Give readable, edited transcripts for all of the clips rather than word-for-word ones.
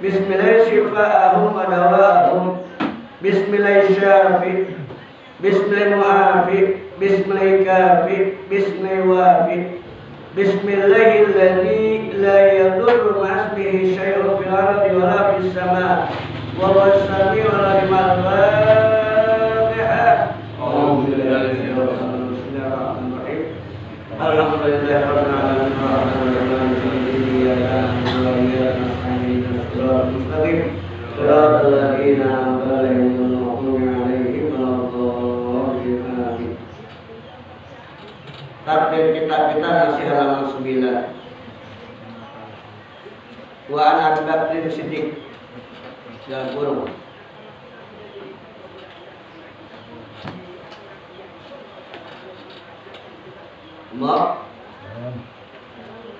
Bismillah syifa'ahum wa dawa'ahum. Bismillah syafi'. Bismillah mu'afi. Bismillah kafi. Bismillah wafi. Bismillahilladzi la yadurru ma'asmihi syai'un fil ardi wa la fis sama'. Wa huwa as-sami'ul 'alim. Al-Fatihah. A'udzu billahi minasyaitonir rajim. Bismillahirrahmanirrahim. Alhamdulillahirabbil alamin. Takdir kita masih halaman 9. Wa an Abi Bakrin Siddiq dan guru.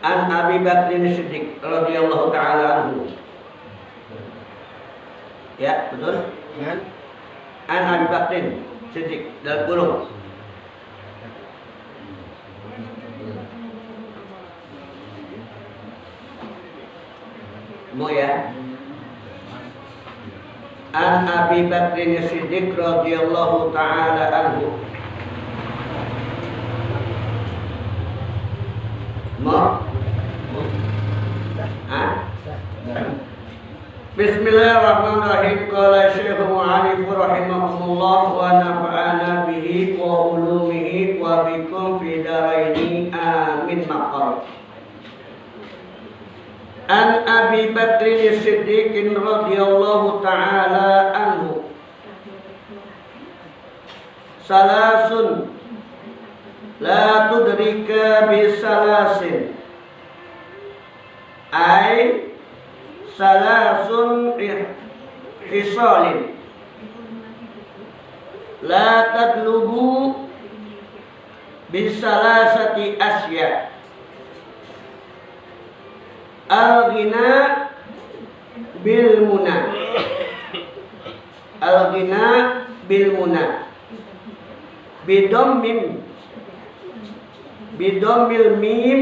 An Abi Bakrin Siddiq radhiyallahu ta'ala anhu. Ya, betul? An Abi Bakrin Siddiq dan guru. Mau ya? An Abi Bakrin Siddiq radhiyallahu ta'ala anhu. Mau? Bismillahirrahmanirrahim. Qala Syekh Mu'alif rahimahumullah wa nafa'ana bihi wa ulumihi wa bikum fi daraini amin maqam. An Abi Bakrin Siddiq radhiyallahu ta'ala anhu. Salasun la tudrika bisalasin. Ay salasun hisalin la tadlubu bisalasati asya. Al-ghina bil muna. Al-ghina bil muna. Bidammil mim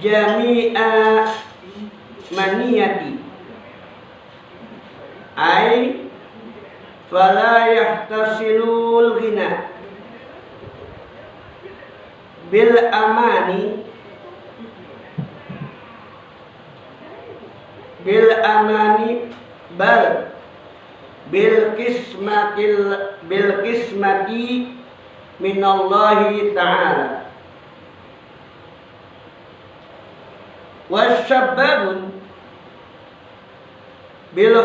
jami'a maniyati. Ay fala yahtasilul ghina bil amani bal bil qismati minallahi ta'ala. Wasyababun bil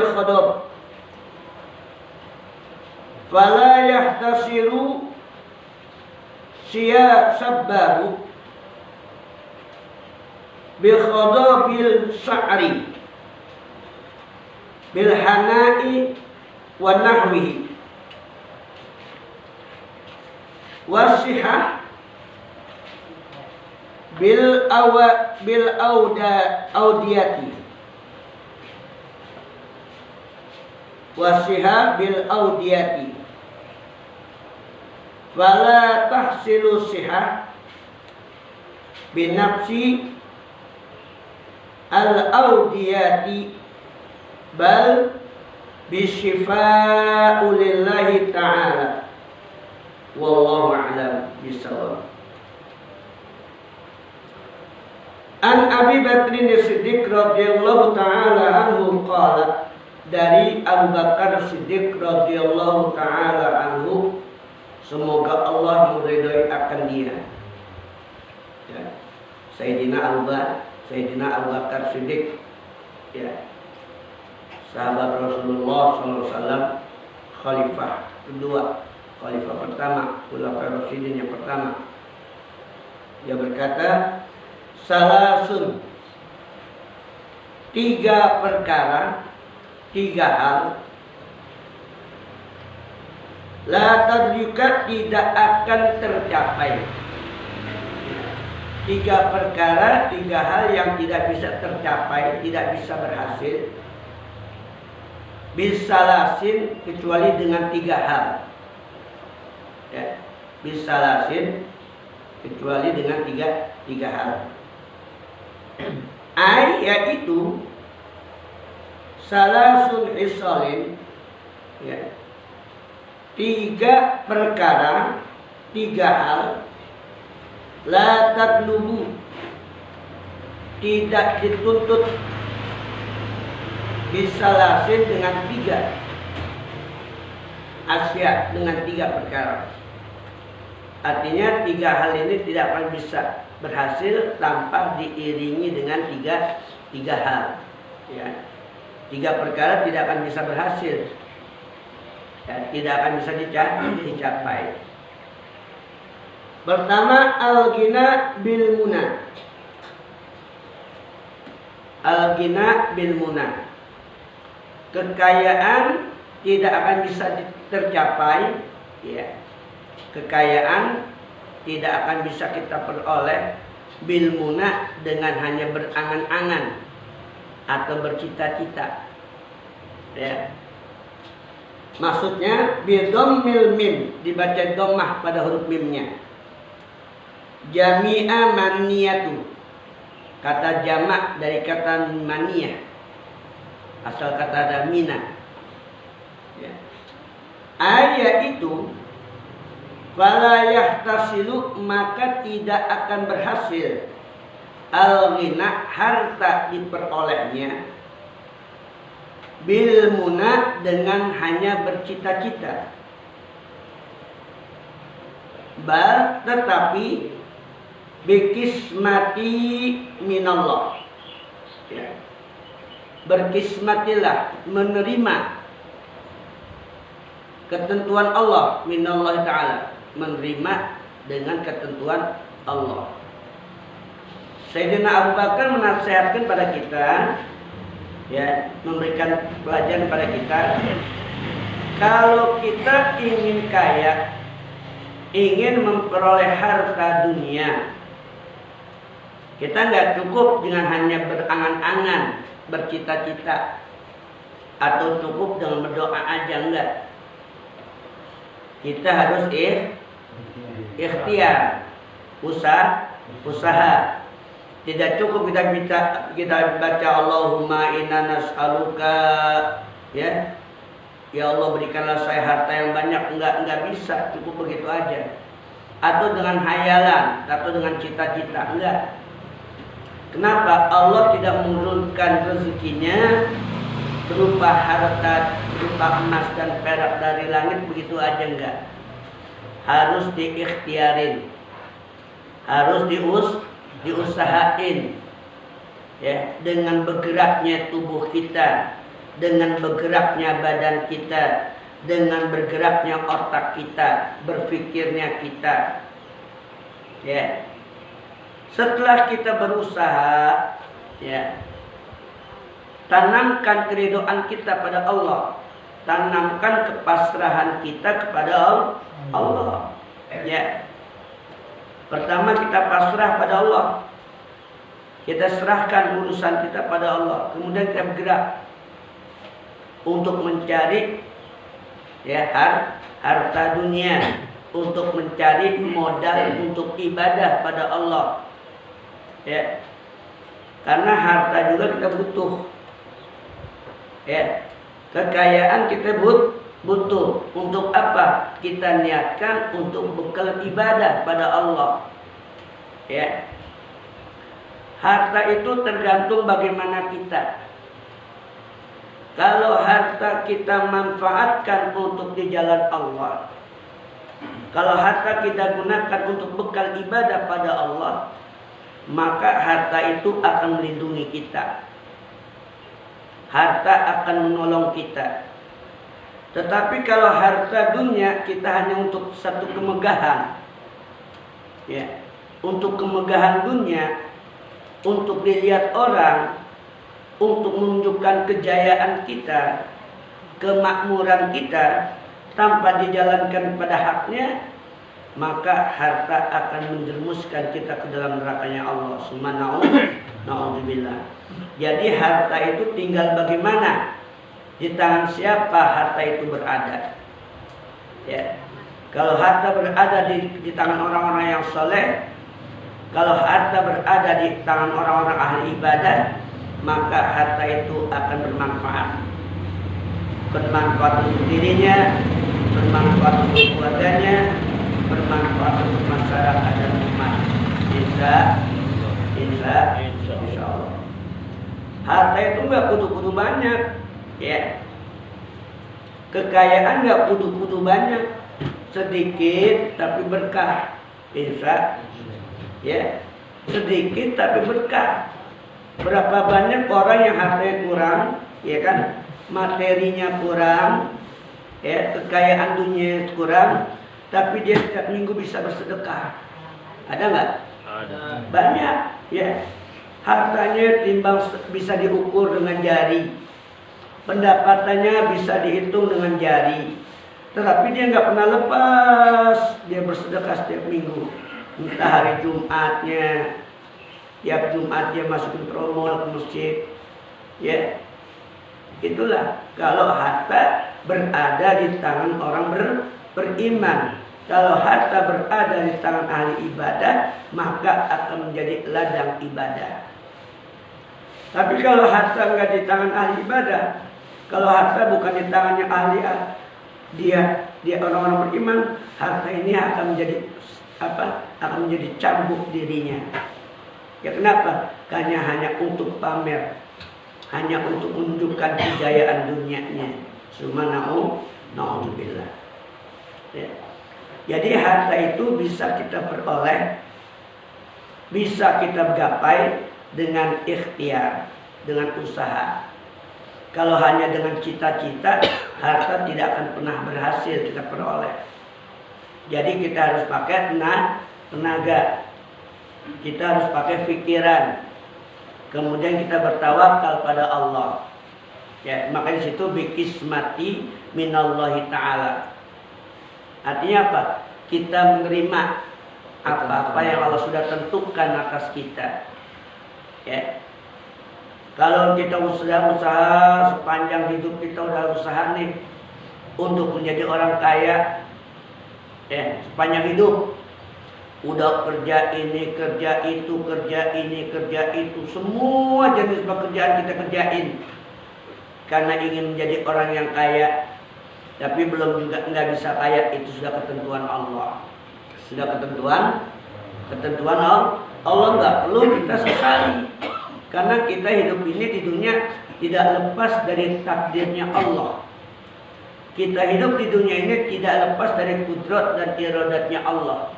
khadab fala yahtasiru sabbahu bil khadabil sya'ri bil hana'i wa nahwihi wasihah bil audiyati wasihah bil audiyati wala tahsilu sihah binafsi al-audiyati bal bisyifa'u lillahi ta'ala. Wallahu a'lam bishawab. An Abi Bakrin Siddiq radhiyallahu ta'ala anhu qala, dari Abu Bakar Siddiq radhiyallahu ta'ala anhu, semoga Allah meridhai akan dia. Ya. Sayyidina Abu Bakar Siddiq, ya, sahabat Rasulullah SAW, khalifah kedua, khalifah pertama, khulafaur rasyidin yang pertama. Dia berkata, salasun, 3 perkara, 3 hal, la tadrika, tidak akan tercapai, tiga perkara, tiga hal yang tidak bisa tercapai, tidak bisa berhasil. Bisalasin, kecuali dengan tiga hal. Ya, bisalasin, kecuali dengan tiga hal. Ai, yaitu salasun hisalin, ya, tiga perkara, tiga hal. La tatlubu, tidak dituntut. Bisalasin, dengan tiga asya, dengan tiga perkara. Artinya tiga hal ini tidak akan bisa berhasil tanpa diiringi dengan tiga hal. Ya. Tiga perkara tidak akan bisa berhasil, ya, tidak akan bisa dicapai. Pertama, al-ghina bil muna. Al-ghina bil muna. Kekayaan tidak akan bisa tercapai, ya. Kekayaan tidak akan bisa kita peroleh bil muna, dengan hanya berangan-angan atau bercita-cita. Ya. Maksudnya bidomil mim, dibaca domah pada huruf mimnya. Jami'a maniyatu, kata jamak dari kata maniyah, asal kata damina. Ya. Ayat itu fala yahtasilu, maka tidak akan berhasil al-ghina, harta diperolehnya, bil muna, dengan hanya bercita-cita. Bal, tetapi bikismati minallah, ya. Berkismatilah, menerima ketentuan Allah, minallah ta'ala, menerima dengan ketentuan Allah. Sayyidina Abu Bakar menasihatkan pada kita, ya, memberikan pelajaran pada kita, kalau kita ingin kaya, ingin memperoleh harta dunia, kita nggak cukup dengan hanya berangan-angan, bercita-cita, atau cukup dengan berdoa aja, enggak. Kita harus ikhtiar, usaha. Tidak cukup kita baca Allahumma inna nas'aluka, ya, ya Allah berikanlah saya harta yang banyak, enggak bisa cukup begitu aja. Atau dengan hayalan, atau dengan cita-cita, enggak. Kenapa? Allah tidak menurunkan rezekinya berupa harta, berupa emas dan perak dari langit begitu aja, enggak. Harus diikhtiarin, harus diusahain, ya, dengan bergeraknya tubuh kita, dengan bergeraknya badan kita, dengan bergeraknya otak kita, berpikirnya kita, ya. Setelah kita berusaha, ya, tanamkan keridhaan kita pada Allah, tanamkan kepasrahan kita kepada Allah, ya. Pertama kita pasrah pada Allah, kita serahkan urusan kita pada Allah. Kemudian kita bergerak untuk mencari, ya, harta dunia, untuk mencari modal untuk ibadah pada Allah, ya. Karena harta juga kita butuh, ya. Kekayaan kita butuh. Untuk apa? Kita niatkan untuk bekal ibadah pada Allah, ya. Harta itu tergantung bagaimana kita. Kalau harta kita manfaatkan untuk di jalan Allah, kalau harta kita gunakan untuk bekal ibadah pada Allah, maka harta itu akan melindungi kita. Harta akan menolong kita. Tetapi kalau harta dunia kita hanya untuk satu kemegahan, ya, untuk kemegahan dunia, untuk dilihat orang, untuk menunjukkan kejayaan kita, kemakmuran kita, tanpa dijalankan pada haknya, maka harta akan menjerumuskan kita ke dalam nerakanya Allah. Na'udzubillah. Jadi harta itu tinggal bagaimana di tangan siapa harta itu berada. Ya. Kalau harta berada di tangan orang-orang yang soleh, kalau harta berada di tangan orang-orang ahli ibadah, maka harta itu akan bermanfaat. Bermanfaat untuk dirinya, bermanfaat untuk keluarganya, bermanfaat untuk masyarakat dan umat. Insya Allah. Harta itu nggak kudu-kudu banyak, ya. Kekayaan nggak kudu-kudu banyak, sedikit tapi berkah. Ya, sedikit tapi berkah. Berapa banyak orang yang hartanya kurang, ya kan? Materinya kurang, ya, kekayaan dunia kurang, tapi dia setiap minggu bisa bersedekah. Ada nggak? Ada. Banyak, ya. Hartanya timbang bisa diukur dengan jari, pendapatannya bisa dihitung dengan jari, tetapi dia nggak pernah lepas dia bersedekah setiap minggu. Entah hari Jumatnya, tiap Jumat dia masukin promo ke masjid, ya. Itulah kalau harta berada di tangan orang beriman. Kalau harta berada di tangan ahli ibadah, maka akan menjadi ladang ibadah. Tapi kalau harta nggak di tangan ahli ibadah, kalau harta bukan di tangannya ahli, dia orang-orang beriman, harta ini akan menjadi apa? Akan menjadi cambuk dirinya. Ya kenapa? Karena hanya untuk pamer, hanya untuk menunjukkan kejayaan dunianya. Na'udzubillah. Ya. Jadi harta itu bisa kita peroleh, bisa kita gapai dengan ikhtiar, dengan usaha. Kalau hanya dengan cita-cita, harta tidak akan pernah berhasil kita peroleh. Jadi kita harus pakai tenaga, kita harus pakai pikiran, kemudian kita bertawakal pada Allah. Ya, maka di situ bikismati minallahi ta'ala. Artinya apa? Kita menerima apa-apa yang Allah sudah tentukan atas kita. Ya. Kalau kita sudah usaha sepanjang hidup, kita udah usaha nih untuk menjadi orang kaya, ya, sepanjang hidup udah kerja ini, kerja itu, kerja ini, kerja itu, semua jenis pekerjaan kita kerjain karena ingin menjadi orang yang kaya, tapi belum juga nggak bisa kaya. Itu sudah ketentuan Allah, sudah ketentuan Allah, nggak perlu kita sesali. Karena kita hidup ini di dunia tidak lepas dari takdirnya Allah. Kita hidup di dunia ini tidak lepas dari kudrat dan iradatnya Allah.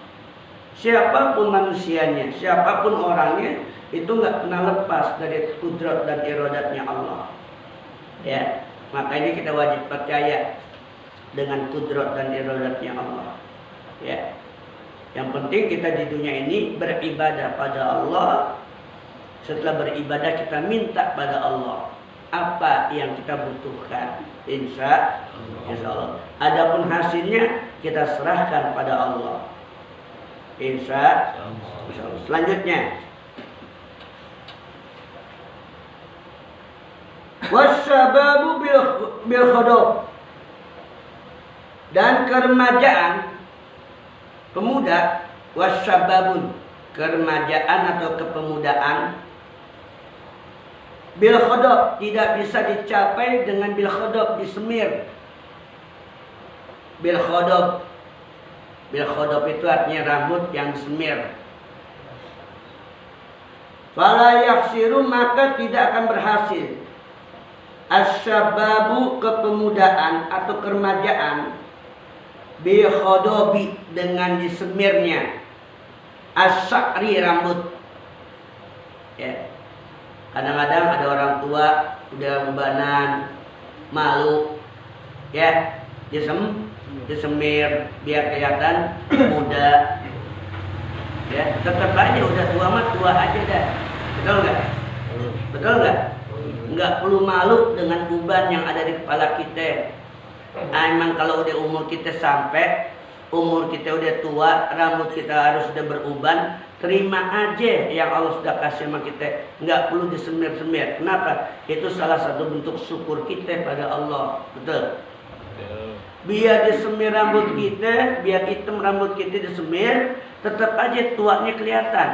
Siapapun manusianya, siapapun orangnya, itu nggak pernah lepas dari kudrat dan iradatnya Allah. Ya, maka ini kita wajib percaya dengan kudrat dan iradatnya Allah. Ya, yang penting kita di dunia ini beribadah pada Allah. Setelah beribadah kita minta pada Allah apa yang kita butuhkan, insya Allah. Adapun hasilnya kita serahkan pada Allah, insya Allah. Selanjutnya, wasyababu bil khudub, dan keremajaan pemuda, wasyababun keremajaan atau kepemudaan, bil khudub tidak bisa dicapai dengan bil khudub disemir. Bil khudub itu artinya rambut yang disemir. Fala yaksiru, maka tidak akan berhasil. Asyababu kepemudaan atau keremajaan, bil khudubi dengan disemirnya. Asy'ari rambut. Ya. Kadang-kadang ada orang tua udah bebanan, malu, ya, disemir biar kelihatan muda, ya. Tetap aja udah tua mah tua aja dah, betul nggak? Betul nggak? Nggak perlu malu dengan beban yang ada di kepala kita. Emang kalau udah umur kita sampai, umur kita udah tua, rambut kita harus sudah beruban, terima aja yang Allah sudah kasih sama kita, nggak perlu disemir-semir. Kenapa? Itu salah satu bentuk syukur kita pada Allah. Betul? Biar disemir rambut kita, biar hitam rambut kita disemir, tetap aja tuanya kelihatan.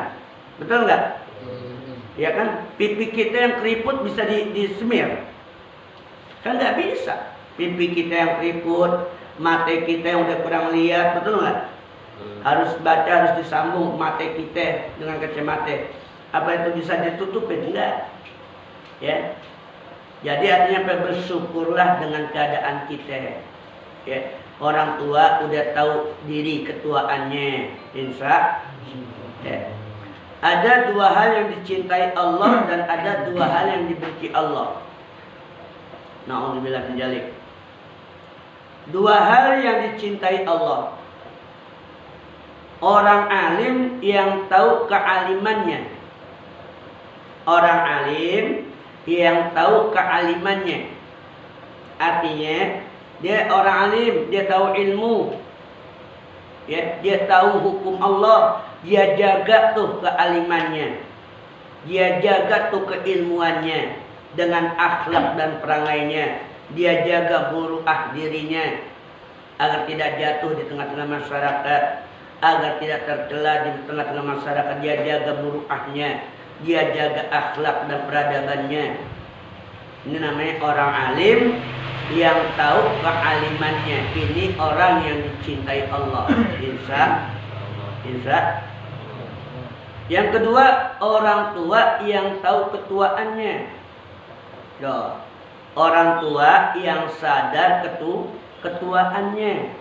Betul nggak? Ya kan? Pipi kita yang keriput bisa disemir? Kan nggak bisa. Pipi kita yang keriput, mata kita yang udah kurang lihat, betul nggak? Harus baca, harus disambung mata kita dengan kacamata. Apa itu bisa ditutupin? Enggak. Ya. Jadi artinya bersyukurlah dengan keadaan kita. Ya. Orang tua udah tahu diri ketuaannya, insya. Ya. Ada dua hal yang dicintai Allah dan ada dua hal yang dibenci Allah. Na'udzubillah min dzalik. Dua hal yang dicintai Allah. Orang alim yang tahu kealimannya. Orang alim yang tahu kealimannya. Artinya dia orang alim, dia tahu ilmu. Ya, dia tahu hukum Allah, dia jaga tuh kealimannya. Dia jaga tuh keilmuannya dengan akhlak dan perangainya. Dia jaga muruah dirinya agar tidak jatuh di tengah-tengah masyarakat, agar tidak tercela di tengah-tengah masyarakat. Dia jaga muruahnya, dia jaga akhlak dan peradabannya. Ini namanya orang alim yang tahu kealimannya. Ini orang yang dicintai Allah. Insya. Yang kedua, orang tua yang tahu ketuaannya. Orang tua yang sadar ketuaannya.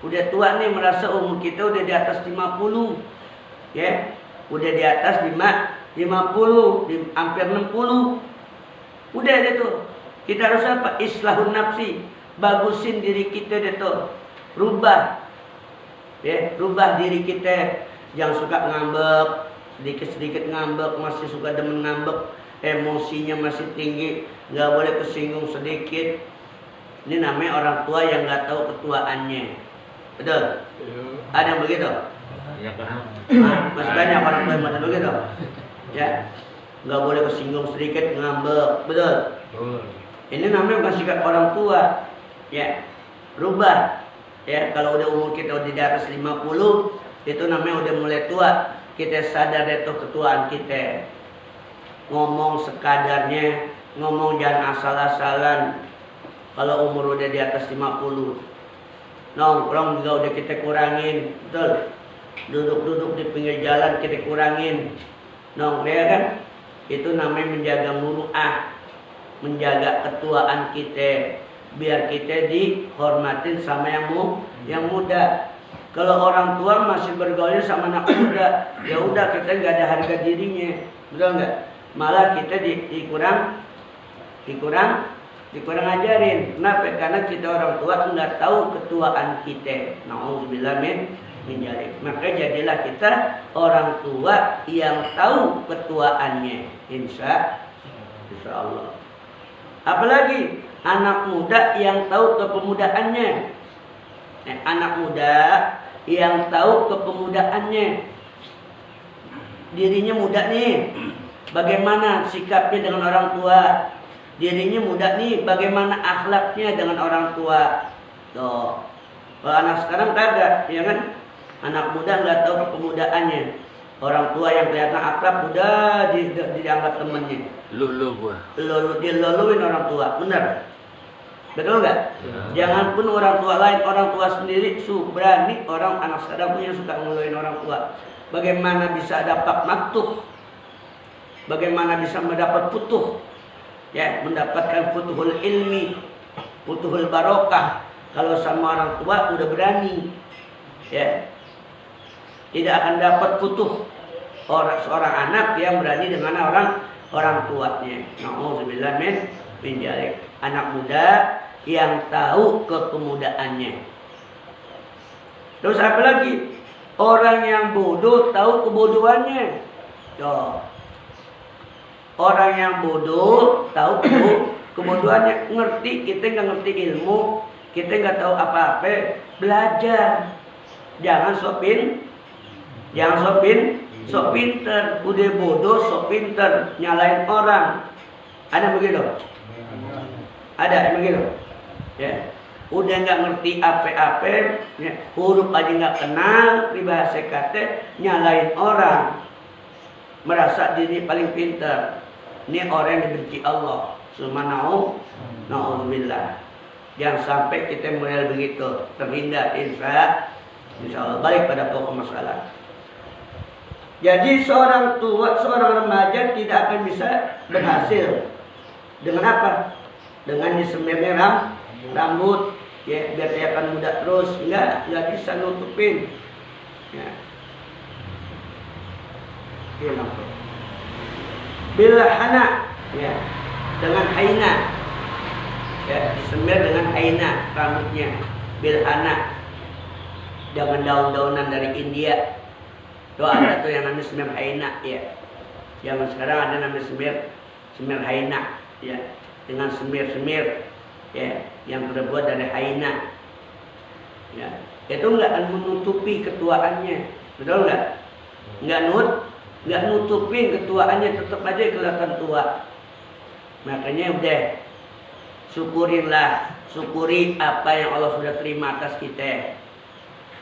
Udah tua nih, merasa umur kita udah di atas 50. Ya, udah di atas 50, hampir 60. Udah deh tuh. Kita harus apa? Islahun nafsi. Bagusin diri kita deh tuh. Rubah. Ya, rubah diri kita. Jangan suka ngambek, sedikit-sedikit ngambek, masih suka demen ngambek. Emosinya masih tinggi, nggak boleh kesinggung sedikit. Ini namanya orang tua yang nggak tahu ketuaannya. Betul? Ada yang begitu? Masih banyak orang tua yang macam begitu. Ya, nggak boleh kesinggung sedikit, ngambek. Betul? Ini namanya bukan sikap orang tua. Ya, rubah. Ya, kalau udah umur kita udah di atas 50, itu namanya udah mulai tua. Kita sadar itu ketuaan kita. Ngomong sekadarnya, ngomong jangan asal-asalan. Kalau umur udah di atas 50, nongkrong juga udah kita kurangin. Betul? Duduk-duduk di pinggir jalan kita kurangin. Ya kan? Itu namanya menjaga muruah, menjaga ketuaan kita, biar kita dihormatin sama yang muda. Kalau orang tua masih bergaul sama anak muda, ya udah kita nggak ada harga dirinya. Betul nggak? Malah kita dikurang ajarin. Kenapa? Karena kita orang tua nggak tahu ketuaan kita. Na'udzubillah min dzalik. Maka jadilah kita orang tua yang tahu ketuaannya. Insya Allah. Apalagi anak muda yang tahu kepemudaannya. Anak muda yang tahu kepemudaannya. Dirinya muda nih, bagaimana sikapnya dengan orang tua. Dirinya muda nih, bagaimana akhlaknya dengan orang tua. Tuh. Kalau anak sekarang kagak, ya kan? Anak muda nggak tahu kepemudaannya. Orang tua yang kelihatan akrab udah dianggap temennya. Diluluin orang tua, benar? Betul nggak? Ya. Jangan pun orang tua lain, orang tua sendiri berani. Orang anak sekarang punya suka ngeluhin orang tua. Bagaimana bisa dapat maktuh? Bagaimana bisa mendapat futuh? Ya, mendapatkan futuhul ilmi, futuhul barokah. Kalau sama orang tua udah berani, ya, tidak akan dapat futuh seorang anak yang berani dengan orang tuanya. Na'udzubillah min dzalik. Anak muda yang tahu kepemudaannya. Terus apa lagi? Orang yang bodoh tahu kebodohannya. Tuh. Orang yang bodoh tahu kebodohannya. Ngerti, kita nggak ngerti ilmu, kita nggak tahu apa-apa, belajar. Jangan sok pinter, udah bodoh sok pinter, nyalain orang. Ada begitu? Ada begitu? Ya. Udah nggak ngerti apa-apa, ya. Huruf aja nggak kenal, pribahasa kata, nyalain orang, merasa diri paling pinter. Ini orang yang dibenci Allah. Na'udzubillah. Jangan sampai kita mulai begitu, terhindar insya Allah. Balik pada pokok masalah. Jadi seorang tua, seorang remaja tidak akan bisa berhasil. Dengan apa? Dengan disemirnya rambut, ya, biar kelihatan muda terus. Nggak bisa nutupin. Ya. Bila hana, ya, dengan haina, ya, disemir dengan haina rambutnya. Bil hana, dengan daun-daunan dari India. Tuh ada tuh yang namanya semir haina, ya. Zaman sekarang ada namanya semir haina, ya, dengan semir-semir, ya, yang terbuat dari haina, ya. Itu nggak akan menutupi ketuaannya, betul nggak? Nggak nutupin ketuaannya, tetap aja kelihatan tua. Makanya udah syukuri apa yang Allah sudah terima atas kita,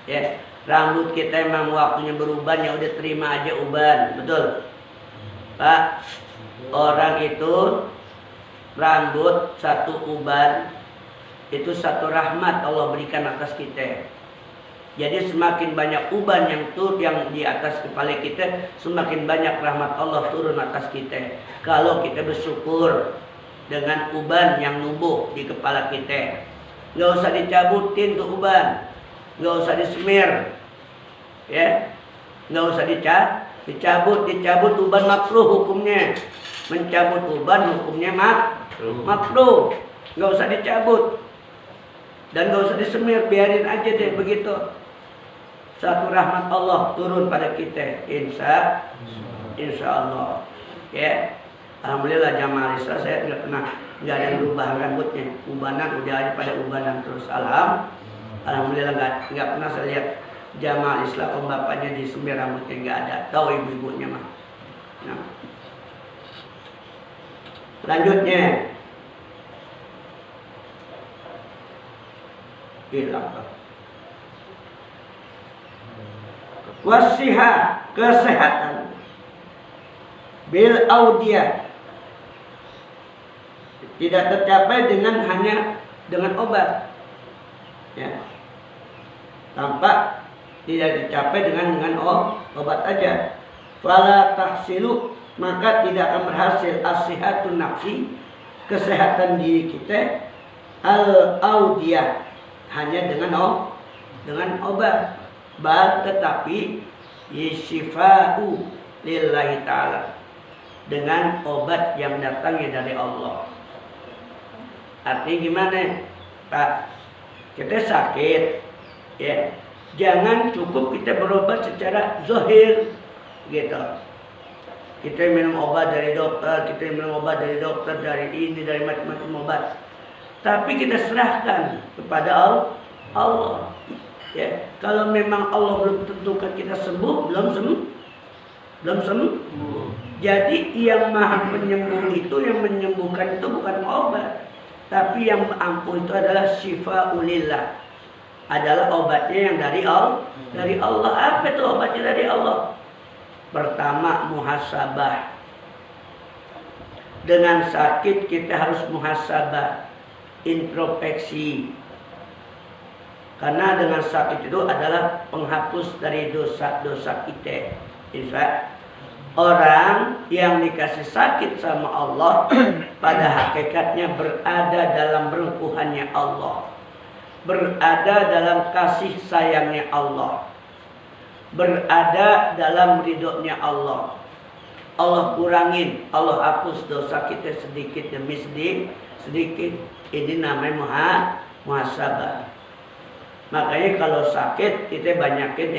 ya. Rambut kita memang waktunya beruban, ya udah terima aja uban, betul Pak? Orang itu rambut satu uban itu satu rahmat Allah berikan atas kita. Jadi semakin banyak uban yang di atas kepala kita, semakin banyak rahmat Allah turun atas kita. Kalau kita bersyukur dengan uban yang numbuh di kepala kita, nggak usah dicabutin tuh uban, nggak usah disemir, ya, nggak usah dicabut uban makruh hukumnya. Mencabut uban hukumnya makruh, nggak usah dicabut dan nggak usah disemir, biarin aja deh begitu. Satu rahmat Allah turun pada kita, insya Allah, ya. Alhamdulillah jamaah Isra saya nggak ada yang berubah rambutnya, ubanan udah aja pada ubanan terus. Alhamdulillah nggak pernah saya lihat jamaah Islam om bapaknya disemir rambutnya, nggak ada. Tahu ibu-ibunya mah. Nah. Lanjutnya, wasiha, kesehatan, bil audiyah, tidak tercapai hanya dengan obat, ya. Tampak tidak dicapai dengan obat aja. Fala tahsilu, maka tidak akan berhasil as-sihatun nafsi, kesehatan diri kita, al-audiyah, hanya dengan obat. Tetapi yishifa'u lillahi ta'ala, dengan obat yang datangnya dari Allah. Artinya gimana, Pak? Kita sakit, ya, jangan cukup kita berobat secara zahir, gitu. Kita minum obat dari dokter, dari ini, dari macam-macam obat. Tapi kita serahkan kepada Allah. Ya, kalau memang Allah belum tentukan kita sembuh, belum sembuh. Jadi yang maha penyembuh itu, yang menyembuhkan itu bukan obat, tapi yang ampuh itu adalah syifa'ulillah, adalah obatnya yang dari Allah. Apa itu obatnya dari Allah? Pertama, muhasabah. Dengan sakit kita harus muhasabah, introspeksi. Karena dengan sakit itu adalah penghapus dari dosa-dosa kita. Bisa. Orang yang dikasih sakit sama Allah pada hakikatnya berada dalam rengkuhannya Allah, berada dalam kasih sayangnya Allah, berada dalam ridhonya Allah. Allah kurangin, Allah hapus dosa kita sedikit demi sedikit. Ini namanya muhasabah. Makanya kalau sakit kita banyakin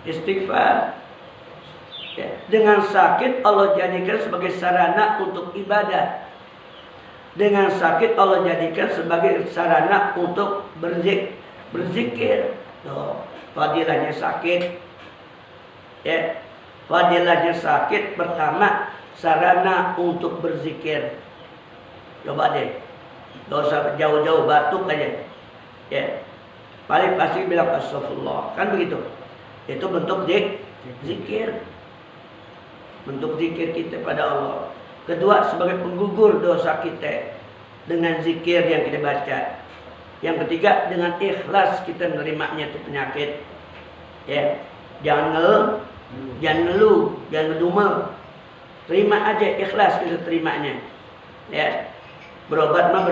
istighfar. Ya. Dengan sakit Allah jadikan sebagai sarana untuk ibadah. Dengan sakit Allah jadikan sebagai sarana untuk berzikir. Tuh, fadilahnya sakit. Ya, fadilahnya sakit pertama sarana untuk berzikir. Coba deh, gak usah jauh-jauh batuk aja. Ya, paling pasti bilang astagfirullah, kan begitu. Itu bentuk zikir. Bentuk zikir kita pada Allah. Kedua, sebagai penggugur dosa kita dengan zikir yang kita baca. Yang ketiga, dengan ikhlas kita menerimanya itu penyakit. Ya, jangan ngeluh, jangan ngedumel. Terima aja, ikhlas kita terimanya. Ya, berobat mah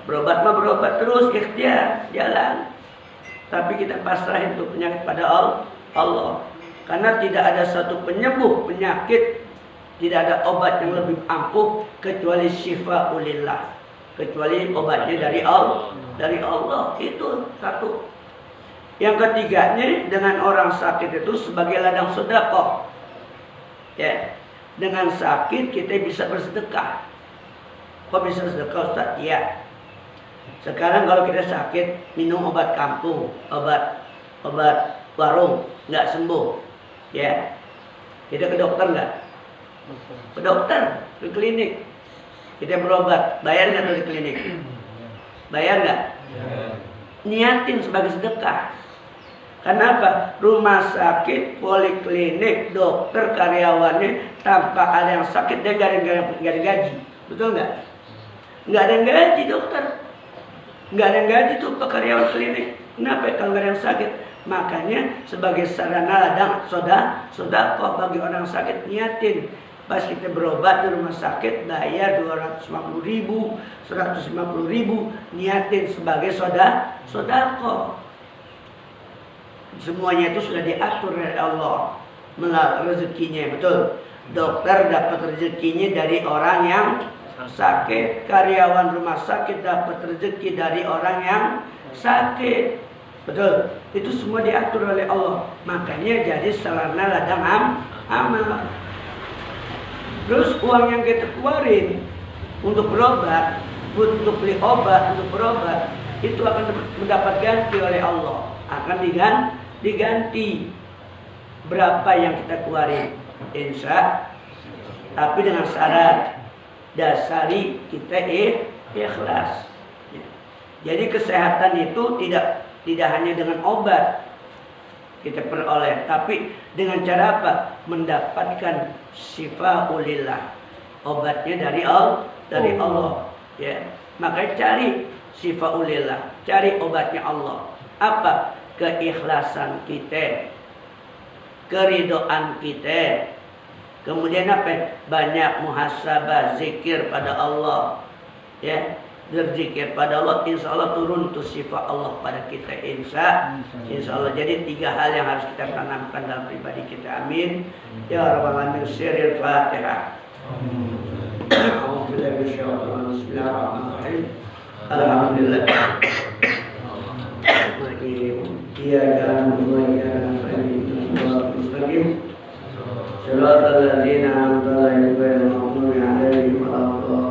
berobat terus ikhtiar jalan. Tapi kita pasrahin itu penyakit pada Allah. Karena tidak ada satu penyembuh penyakit, tidak ada obat yang lebih ampuh kecuali syifaulillah, kecuali obatnya dari Allah. Itu satu. Yang ketiganya, dengan orang sakit itu sebagai ladang sedekah. Ya, dengan sakit kita bisa bersedekah. Kok bisa sedekah, Ustaz? Iya. Sekarang kalau kita sakit minum obat kampung, obat warung, nggak sembuh. Ya, kita ke dokter nggak? Ke dokter, ke klinik. Kita berobat, bayar nggak dari klinik? Bayar nggak? Niatin sebagai sedekah. Kenapa? Rumah sakit, poliklinik, dokter, karyawannya tanpa ada yang sakit dia nggak ada gaji, betul nggak? Nggak ada yang gaji dokter, nggak ada yang gaji tuh karyawan klinik. Kenapa? Kalau nggak ada yang sakit. Makanya sebagai sarana ladang sedekah bagi orang sakit, niatin. Pas kita berobat di rumah sakit bayar 250.000, 150.000, niatin sebagai sedekah. Semuanya itu sudah diatur oleh Allah melalui rezekinya, betul. Dokter dapat rezekinya dari orang yang sakit, karyawan rumah sakit dapat rezeki dari orang yang sakit. Betul, itu semua diatur oleh Allah. Makanya jadi sarana ladang amal. Terus uang yang kita keluarin untuk berobat, untuk beli obat, untuk berobat, itu akan mendapat ganti oleh Allah. Akan diganti berapa yang kita keluarin, insya. Tapi dengan syarat dasari kita ikhlas. Jadi kesehatan itu tidak hanya dengan obat kita peroleh, tapi dengan cara apa? Mendapatkan syifaulillah, obatnya dari Allah. Ya, makanya cari syifaulillah, cari obatnya Allah. Apa? Keikhlasan kita, keridhaan kita. Kemudian apa? Banyak muhasabah, zikir pada Allah. Ya, berzikir pada Allah, insya Allah turun tuh sifat Allah pada kita, insya Allah. Jadi 3 hal yang harus kita tanamkan dalam pribadi kita. Amin ya rabbal alamin. Sirril Fatihah. Bismillahirrahmanirrahim. Alhamdulillah. Iyyaka na'budu wa iyyaka nasta'in. Shiratal ladzina an'amta 'alaihim ghairil maghdubi 'alaihim waladdallin.